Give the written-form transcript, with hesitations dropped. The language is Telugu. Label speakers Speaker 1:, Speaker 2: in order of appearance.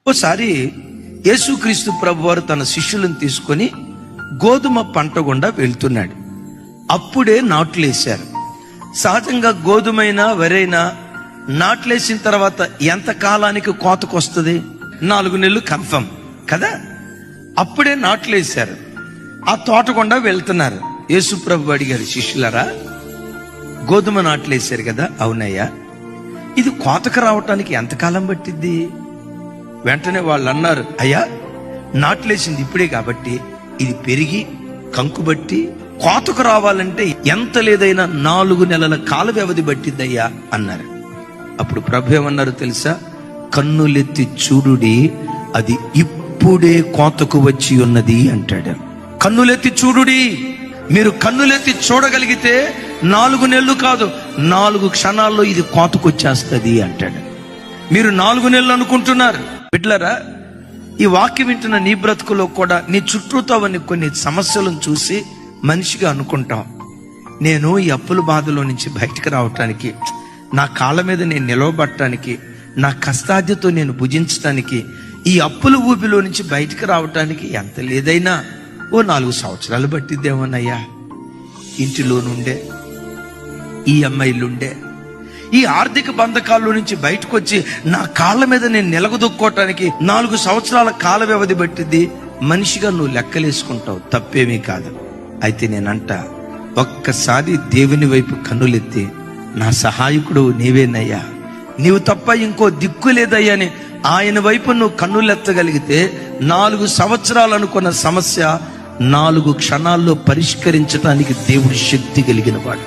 Speaker 1: ఓసారి యేసుక్రీస్తు ప్రభువారు తన శిష్యులను తీసుకొని గోధుమ పంట గుండా వెళ్తున్నాడు. అప్పుడే నాట్లేశారు. సహజంగా గోధుమైనా వరైనా నాట్లేసిన తర్వాత ఎంత కాలానికి కోతకొస్తుంది? 4 నెలలు కన్ఫర్మ్ కదా. అప్పుడే నాట్లేశారు. ఆ తోట గుండా వెళ్తున్నారు. యేసు ప్రభు అడిగారు, శిష్యులారా, గోధుమ నాట్లేశారు కదా? అవునయ్యా. ఇది కోతకు రావటానికి ఎంతకాలం పట్టిద్ది? వెంటనే వాళ్ళు అన్నారు, అయ్యా, నాట్లేసింది ఇప్పుడే కాబట్టి ఇది పెరిగి కంకుబట్టి కోతకు రావాలంటే ఎంత లేదైనా 4 నెలల కాల వ్యవధి పట్టిద్దయ్యా అన్నారు. అప్పుడు ప్రభు ఏమన్నారు తెలుసా? కన్నులెత్తి చూడుడి, అది ఇప్పుడే కోతకు వచ్చి ఉన్నది అంటాడు. కన్నులెత్తి చూడుడి. మీరు కన్నులెత్తి చూడగలిగితే 4 నెలలు కాదు, 4 క్షణాల్లో ఇది కోతకొచ్చేస్తుంది అంటాడు. మీరు 4 నెలలు అనుకుంటున్నారు. బిడ్డలారా, ఈ వాక్యం వింటున్న నీ బ్రతుకులో కూడా నీ చుట్టూతో కొన్ని సమస్యలను చూసి మనిషిగా అనుకుంటాం, నేను ఈ అప్పుల బాధలో నుంచి బయటకు రావటానికి, నా కాళ్ళ మీద నేను నిలవబట్టడానికి, నా కష్టాధ్యతో నేను భుజించడానికి, ఈ అప్పుల ఊపిలో నుంచి బయటకు రావటానికి ఎంత లేదైనా 4 సంవత్సరాలు పట్టిద్దేమోనయ్యా. ఇంటిలో నుండే, ఈ అమ్మాయిలుండే, ఈ ఆర్థిక బంధకాల్లో నుంచి బయటకు వచ్చి నా కాళ్ళ మీద నేను నిలగదొక్కోవటానికి 4 సంవత్సరాల కాల వ్యవధి పట్టింది. మనిషిగా నువ్వు లెక్కలేసుకుంటావు, తప్పేమీ కాదు. అయితే నేనంట, ఒక్కసారి దేవుని వైపు కన్నులెత్తి, నా సహాయకుడు నీవేనయ్యా, నీవు తప్ప ఇంకో దిక్కు లేదయ్యా అని ఆయన వైపు నువ్వు కన్నులెత్తగలిగితే 4 సంవత్సరాలు అనుకున్న సమస్య 4 క్షణాల్లో పరిష్కరించడానికి దేవుడు శక్తి కలిగిన వాడు.